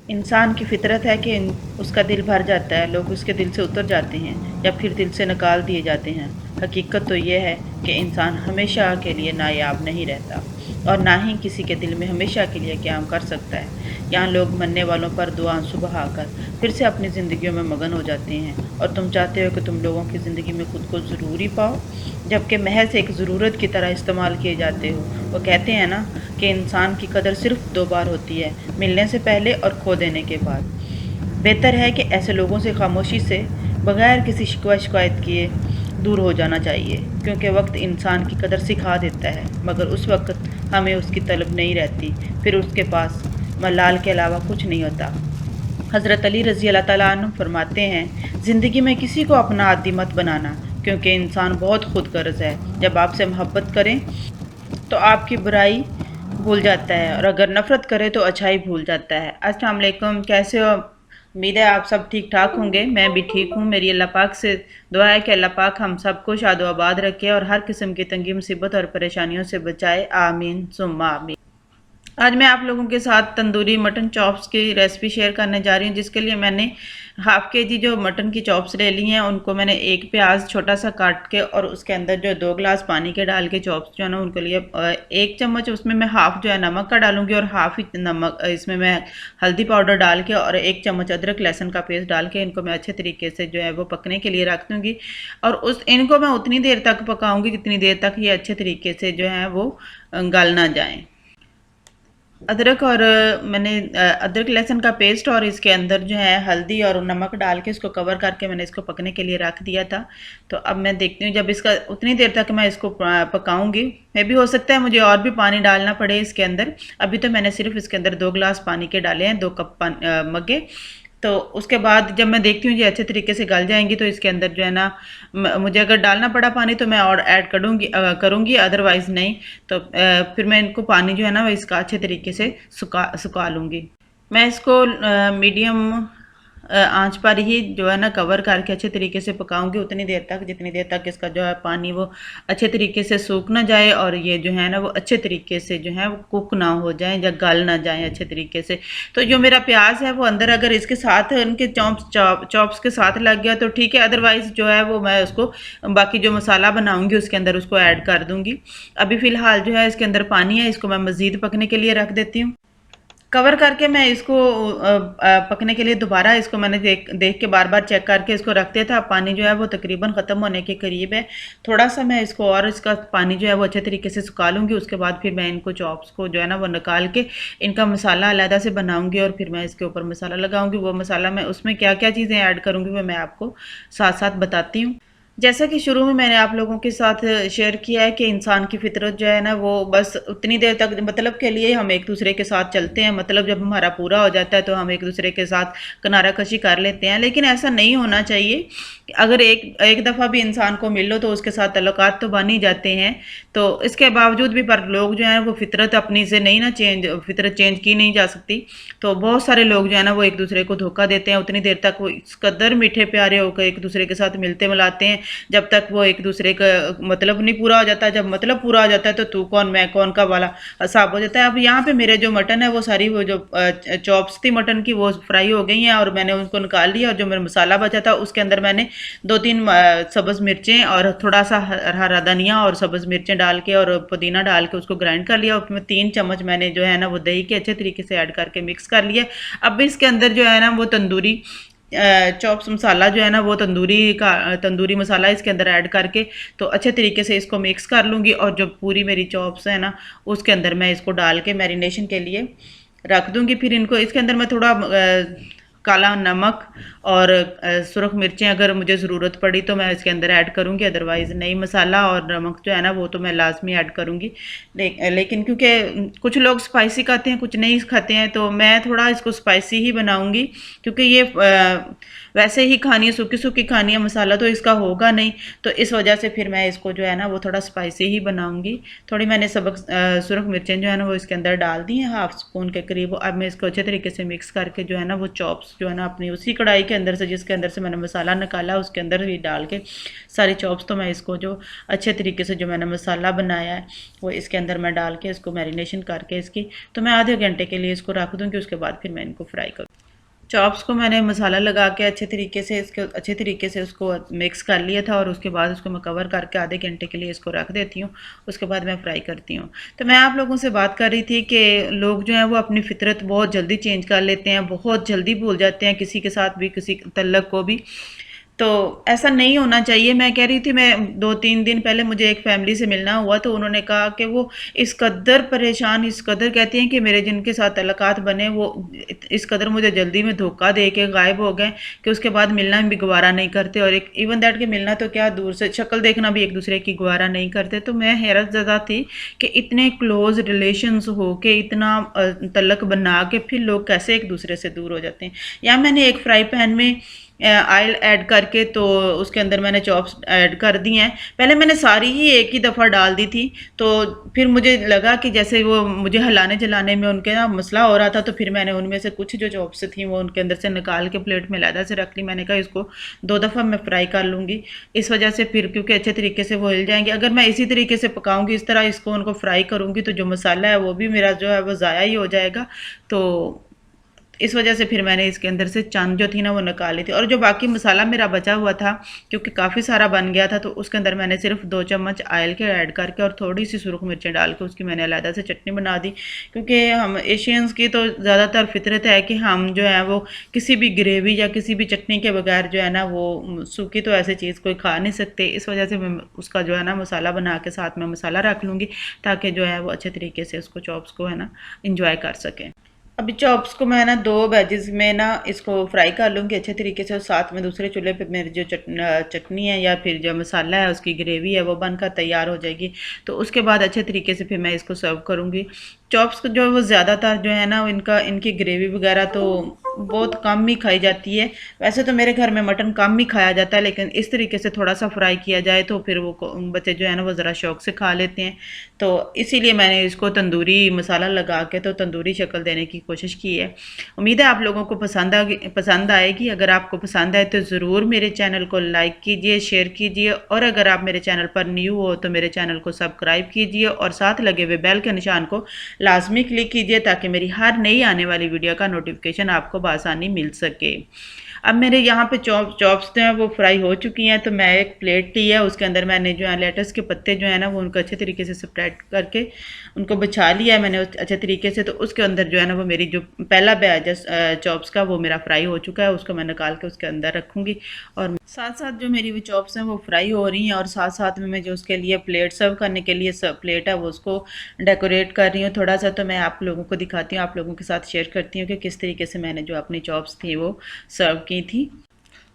इंसान की फितरत है कि उसका दिल भर जाता है, लोग उसके दिल से उतर जाते हैं या फिर दिल से निकाल दिए जाते हैं। हकीकत तो ये है कि इंसान हमेशा के लिए नायाब नहीं रहता और ना ही किसी के दिल में हमेशा के लिए क़याम कर सकता है। यहाँ लोग मरने वालों पर दो आंसू बहाकर फिर से अपनी ज़िंदगियों में मगन हो जाते हैं और तुम चाहते हो कि तुम लोगों की ज़िंदगी में खुद को ज़रूरी पाओ, जबकि महज एक ज़रूरत की तरह इस्तेमाल किए जाते हो। वो कहते हैं ना कि इंसान की कदर सिर्फ दो बार होती है, मिलने से पहले और खो देने के बाद। बेहतर है कि ऐसे लोगों से खामोशी से बगैर किसी शिकवा शिकायत किए दूर हो जाना चाहिए, क्योंकि वक्त इंसान की कदर सिखा देता है, मगर उस वक्त हमें उसकी तलब नहीं रहती, फिर उसके पास मलाल के अलावा कुछ नहीं होता। हज़रत अली रज़ी अल्लाह ताला अन्हु फरमाते हैं, ज़िंदगी में किसी को अपना आदी मत बनाना, क्योंकि इंसान बहुत खुद गर्ज़ है। जब आपसे मोहब्बत करें तो आपकी बुराई भूल जाता है और अगर नफ़रत करे तो अच्छाई भूल जाता है। अस्सलाम वालेकुम, कैसे हो? उम्मीद है आप सब ठीक ठाक होंगे। मैं भी ठीक हूँ। मेरी अल्लाह पाक से दुआ है कि अल्लाह पाक हम सबको शादो आबाद रखे और हर किस्म की तंगी मुसीबत और परेशानियों से बचाए। आमीन सुम्मा आमीन। आज मैं आप लोगों के साथ तंदूरी मटन चॉप्स की रेसिपी शेयर करने जा रही हूँ, जिसके लिए मैंने हाफ़ के जी जो मटन की चॉप्स ले ली हैं, उनको मैंने एक प्याज छोटा सा काट के और उसके अंदर जो 2 गिलास पानी के डाल के चॉप्स जो है ना उनके लिए 1 चम्मच उसमें मैं हाफ़ जो है नमक का डालूंगी और हाफ़ ही नमक इसमें मैं हल्दी पाउडर डाल के और 1 चम्मच अदरक लहसुन का पेस्ट डाल के इनको मैं अच्छे तरीके से जो है वो पकने के लिए रख दूँगी। और इनको मैं उतनी देर तक पकाऊँगी जितनी देर तक ये अच्छे तरीके से जो है वो गल ना जाएँ। अदरक और मैंने अदरक लहसुन का पेस्ट और इसके अंदर जो है हल्दी और नमक डाल के इसको कवर करके मैंने इसको पकने के लिए रख दिया था। तो अब मैं देखती हूँ जब इसका उतनी देर तक मैं इसको पकाऊंगी, मे भी हो सकता है मुझे और भी पानी डालना पड़े इसके अंदर। अभी तो मैंने सिर्फ इसके अंदर 2 गिलास पानी के डाले हैं, 2 कप मग्गे। तो उसके बाद जब मैं देखती हूँ ये अच्छे तरीके से गल जाएंगी तो इसके अंदर जो है ना मुझे अगर डालना पड़ा पानी तो मैं और ऐड करूँगी, अदरवाइज़ नहीं। तो फिर मैं इनको पानी जो है ना इसका अच्छे तरीके से सुखा लूँगी। मैं इसको मीडियम आंच पर ही जो है ना कवर करके अच्छे तरीके से पकाऊंगी उतनी देर तक जितनी देर तक इसका जो है पानी वो अच्छे तरीके से सूख ना जाए और ये जो है ना वो अच्छे तरीके से जो है वो कुक ना हो जाए या गल ना जाए अच्छे तरीके से। तो जो मेरा प्याज है वो अंदर अगर इसके साथ उनके चॉप्स के साथ लग गया तो ठीक है, अदरवाइज जो है वो मैं उसको बाकी जो मसाला बनाऊंगी उसके अंदर उसको ऐड कर दूंगी। अभी फ़िलहाल जो है इसके अंदर पानी है, इसको मैं मज़ीद पकने के लिए रख देती हूँ। कवर करके मैं इसको पकने के लिए दोबारा इसको मैंने देख के बार बार चेक करके इसको रख दिया था। पानी जो है वो तकरीबन ख़त्म होने के करीब है। थोड़ा सा मैं इसको और इसका पानी जो है वो अच्छे तरीके से सुखा लूँगी। उसके बाद फिर मैं इनको चॉप्स को जो है ना वो निकाल के इनका मसाला अलहदा से बनाऊँगी और फिर मैं इसके ऊपर मसाला लगाऊँगी। वो मसाला मैं उसमें क्या क्या चीज़ें ऐड करूँगी वो मैं आपको साथ साथ बताती हूँ। जैसा कि शुरू में मैंने आप लोगों के साथ शेयर किया है कि इंसान की फितरत जो है ना वो बस उतनी देर तक मतलब के लिए हम एक दूसरे के साथ चलते हैं, मतलब जब हमारा पूरा हो जाता है तो हम एक दूसरे के साथ किनारा कशी कर लेते हैं, लेकिन ऐसा नहीं होना चाहिए। अगर एक दफ़ा भी इंसान को मिल लो तो उसके साथ तल्लुकात तो बन ही जाते हैं। तो इसके बावजूद भी पर लोग जो है वो फितरत अपनी से नहीं ना फितरत चेंज की नहीं जा सकती। तो बहुत सारे लोग जो है ना वो एक दूसरे को धोखा देते हैं। उतनी देर तक वो इस कदर मीठे प्यारे होकर एक दूसरे के साथ मिलते मिलाते हैं जब तक वो एक दूसरे का मतलब नहीं पूरा हो जाता। जब मतलब पूरा हो जाता है तो तू कौन मैं कौन का वाला हिसाब हो जाता है। अब यहाँ पे मेरे जो मटन है वो सारी वो जो चॉप्स थी मटन की वो फ्राई हो गई हैं और मैंने उनको निकाल लिया और जो मेरा मसाला बचा था उसके अंदर मैंने 2-3 सब्ज़ मिर्चें और थोड़ा सा हरा धनिया और सब्ज़ मिर्चें डाल के और पुदीना डाल के उसको ग्राइंड कर लिया। उसमें 3 चम्मच मैंने जो है ना वो दही के अच्छे तरीके से ऐड करके मिक्स कर लिया। अब इसके अंदर जो है ना वो तंदूरी चॉप्स मसाला जो है ना वो तंदूरी मसाला इसके अंदर ऐड करके तो अच्छे तरीके से इसको मिक्स कर लूँगी और जो पूरी मेरी चॉप्स है ना उसके अंदर मैं इसको डाल के मैरिनेशन के लिए रख दूँगी। फिर इनको इसके अंदर मैं थोड़ा काला नमक और सुरख मिर्चें अगर मुझे ज़रूरत पड़ी तो मैं इसके अंदर ऐड करूँगी, अदरवाइज़ नहीं। मसाला और नमक जो है ना वो तो मैं लाजमी ऐड करूँगी। लेकिन क्योंकि कुछ लोग स्पाइसी खाते हैं कुछ नहीं खाते हैं तो मैं थोड़ा इसको स्पाइसी ही बनाऊँगी, क्योंकि ये वैसे ही खानी है, सूखी सूखी खानी है, मसाला तो इसका होगा नहीं। तो इस वजह से फिर मैं इसको जो है ना वो थोड़ा स्पाइसी ही बनाऊँगी। थोड़ी मैंने सुरख मिर्चें जो है ना वो इसके अंदर डाल दी हैं, हाफ़ स्पून के करीब। अब मैं इसको अच्छे तरीके से मिक्स करके जो है ना वो चॉप्स जो है ना अपनी उसी कढ़ाई के अंदर से जिसके अंदर से मैंने मसाला निकाला उसके अंदर ही डाल के सारी चॉप्स तो मैं इसको जो अच्छे तरीके से जो मैंने मसाला बनाया है वो इसके अंदर मैं डाल के इसको मैरिनेशन करके इसकी तो मैं आधे घंटे के लिए इसको रख दूँगी। उसके बाद फिर मैं इनको फ्राई करूँ। चॉप्स को मैंने मसाला लगा के अच्छे तरीके से उसको मिक्स कर लिया था और उसके बाद उसको मैं कवर करके आधे घंटे के लिए इसको रख देती हूँ। उसके बाद मैं फ्राई करती हूँ। तो मैं आप लोगों से बात कर रही थी कि लोग जो हैं वो अपनी फितरत बहुत जल्दी चेंज कर लेते हैं, बहुत जल्दी भूल जाते हैं किसी के साथ भी, किसी तल्लक को भी। तो ऐसा नहीं होना चाहिए। मैं कह रही थी, मैं 2-3 दिन पहले मुझे एक फैमिली से मिलना हुआ तो उन्होंने कहा कि वो इस कदर परेशान, इस कदर कहती हैं कि मेरे जिनके साथ तल्लुकात बने वो इस कदर मुझे जल्दी में धोखा दे के गायब हो गए कि उसके बाद मिलना भी गवारा नहीं करते, और एक इवन दैट कि मिलना तो क्या, दूर से शक्ल देखना भी एक दूसरे की गवारा नहीं करते। तो मैं हैरत ज़दा थी कि इतने क्लोज रिलेशंस हो के, इतना तल्लक बना के फिर लोग कैसे एक दूसरे से दूर हो जाते हैं। या मैंने एक फ्राई पैन में ऑयल ऐड करके तो उसके अंदर मैंने चॉप्स ऐड कर दी हैं। पहले मैंने सारी ही एक ही दफ़ा डाल दी थी, तो फिर मुझे लगा कि जैसे वो मुझे हिलाने जलाने में उनके ना मसला हो रहा था, तो फिर मैंने उनमें से कुछ जो चॉप्स थी वो उनके अंदर से निकाल के प्लेट में अलहदा से रख ली। मैंने कहा इसको 2 दफ़ा मैं फ्राई कर लूँगी, इस वजह से फिर क्योंकि अच्छे तरीके से वो हिल जाएंगे। अगर मैं इसी तरीके से पकाऊँगी, इस तरह इसको उनको फ्राई करूँगी, तो जो मसाला है वो भी मेरा जो है वो ज़ाया ही हो जाएगा। तो इस वजह से फिर मैंने इसके अंदर से चंद जो थी ना वो निकाल ली थी, और जो बाकी मसाला मेरा बचा हुआ था क्योंकि काफ़ी सारा बन गया था, तो उसके अंदर मैंने सिर्फ 2 चम्मच ऑयल के ऐड करके और थोड़ी सी सुरख मिर्चें डाल के उसकी मैंने अलहदा से चटनी बना दी। क्योंकि हम एशियंस की तो ज़्यादातर फितरत है कि हम जो है वो किसी भी ग्रेवी या किसी भी चटनी के बगैर जो है ना वो सूखी तो ऐसी चीज़ कोई खा नहीं सकते। इस वजह से मैं उसका जो है ना मसाला बना के साथ में मसाला रख लूँगी, ताकि जो है वो अच्छे तरीके से उसको चॉप्स को है ना इंजॉय कर सकें। अभी चॉप्स को मैं ना 2 बैचेस में ना इसको फ्राई कर लूँगी अच्छे तरीके से, और साथ में दूसरे चूल्हे पे मेरी जो चटनी है या फिर जो मसाला है उसकी ग्रेवी है वो बनकर तैयार हो जाएगी। तो उसके बाद अच्छे तरीके से फिर मैं इसको सर्व करूँगी। चॉप्स को जो है वो ज़्यादातर जो है ना इनकी ग्रेवी वगैरह तो बहुत कम ही खाई जाती है। वैसे तो मेरे घर में मटन कम ही खाया जाता है, लेकिन इस तरीके से थोड़ा सा फ्राई किया जाए तो फिर वो बच्चे जो है ना वो ज़रा शौक से खा लेते हैं। तो इसीलिए मैंने इसको तंदूरी मसाला लगा के तो तंदूरी शक्ल देने की कोशिश की है। उम्मीद है आप लोगों को पसंद आएगी। अगर आपको पसंद आए तो ज़रूर मेरे चैनल को लाइक कीजिए, शेयर कीजिए, और अगर आप मेरे चैनल पर न्यू हो तो मेरे चैनल को सब्सक्राइब कीजिए और साथ लगे हुए बेल के निशान को लाजमी क्लिक कीजिए, ताकि मेरी हर नई आने वाली वीडियो का नोटिफिकेशन आपको बआसानी मिल सके। अब मेरे यहाँ पे चॉप्स जो हैं वो फ्राई हो चुकी हैं, तो मैं एक प्लेट ली है, उसके अंदर मैंने जो है लेटस के पत्ते जो है ना वो उनको अच्छे तरीके से स्प्रेड करके उनको बिछा लिया है मैंने अच्छे तरीके से। तो उसके अंदर जो है ना वो मेरी जो पहला बैच है चॉप्स का वो मेरा फ्राई हो चुका है, उसको मैं निकाल के उसके अंदर रखूँगी। और साथ साथ जो मेरी वो चॉप्स हैं वो फ्राई हो रही हैं, और साथ साथ में मैं जो उसके लिए प्लेट सर्व करने के लिए प्लेट है वो उसको डेकोरेट कर रही हूँ थोड़ा सा। तो मैं आप लोगों को दिखाती हूँ, आप लोगों के साथ शेयर करती हूँ कि किस तरीके से मैंने जो अपनी चॉप्स थी वो सर्व की थी।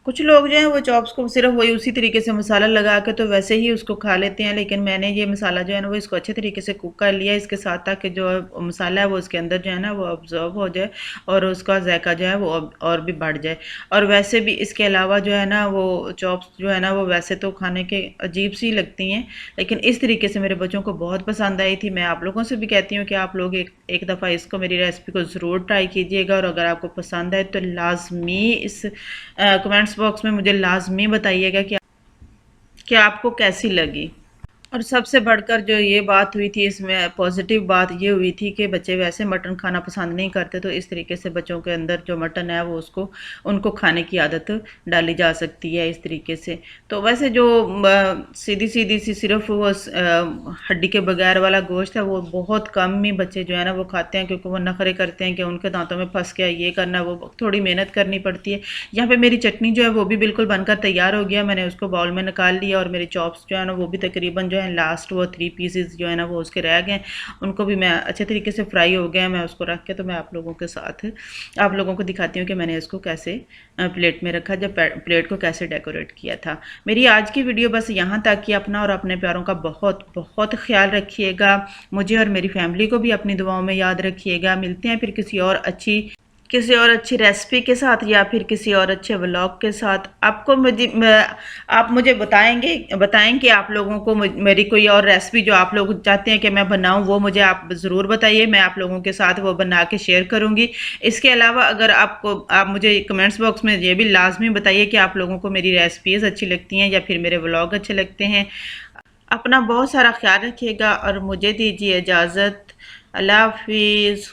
कुछ लोग जो हैं वो चॉप्स को सिर्फ वही उसी तरीके से मसाला लगा के तो वैसे ही उसको खा लेते हैं, लेकिन मैंने ये मसाला जो है ना वो इसको अच्छे तरीके से कुक कर लिया इसके साथ, ताकि जो मसाला है वो उसके अंदर जो है ना वो ऑब्जर्व हो जाए और उसका जायका जो है वो और भी बढ़ जाए। और वैसे भी इसके अलावा जो है ना वो चॉप्स जो है ना वो वैसे तो खाने के अजीब सी लगती हैं, लेकिन इस तरीके से मेरे बच्चों को बहुत पसंद आई थी। मैं आप लोगों से भी कहती हूँ कि आप लोग एक दफ़ा इसको, मेरी रेसिपी को ज़रूर ट्राई कीजिएगा, और अगर आपको पसंद आए तो लाजमी इस कमेंट्स बॉक्स में मुझे लाजमी बताइएगा कि आपको कैसी लगी। और सबसे बढ़कर जो ये बात हुई थी, इसमें पॉजिटिव बात ये हुई थी कि बच्चे वैसे मटन खाना पसंद नहीं करते, तो इस तरीके से बच्चों के अंदर जो मटन है वो उनको खाने की आदत डाली जा सकती है इस तरीके से। तो वैसे जो सीधी सी सिर्फ वो हड्डी के बगैर वाला गोश्त है वो बहुत कम ही बच्चे जो है ना वो खाते हैं, क्योंकि वो नखरे करते हैं कि उनके दांतों में फंस गया, ये करना, वो थोड़ी मेहनत करनी पड़ती है। यहाँ पे मेरी चटनी जो है वो भी बिल्कुल बनकर तैयार हो गया, मैंने उसको बाउल में निकाल लिया, और मेरी चॉप्स जो है ना वो भी तकरीबन जो है लास्ट वो 3 पीसेस जो है ना वो उसके रह गए, उनको भी मैं अच्छे तरीके से फ्राई हो गया। मैं उसको रख के तो मैं आप लोगों के साथ आप लोगों को दिखाती हूँ कि मैंने इसको कैसे प्लेट में रखा, जब प्लेट को कैसे डेकोरेट किया था। मेरी आज की वीडियो बस यहाँ तक कि अपना और अपने प्यारों का बहुत बहुत ख्याल रखिएगा, मुझे और मेरी फैमिली को भी अपनी दुआओं में याद रखिएगा। मिलते हैं फिर किसी और अच्छी रेसिपी के साथ या फिर किसी और अच्छे व्लॉग के साथ। आप मुझे बताएं कि आप लोगों को मेरी कोई और रेसिपी जो आप लोग चाहते हैं कि मैं बनाऊं, वो मुझे आप ज़रूर बताइए, मैं आप लोगों के साथ वो बना के शेयर करूंगी। इसके अलावा अगर आप मुझे कमेंट्स बॉक्स में ये भी लाजमी बताइए कि आप लोगों को मेरी रेसिपीज़ अच्छी लगती हैं या फिर मेरे व्लॉग अच्छे लगते हैं। अपना बहुत सारा ख्याल रखिएगा और मुझे दीजिए इजाज़त। अल्लाह हाफिज़।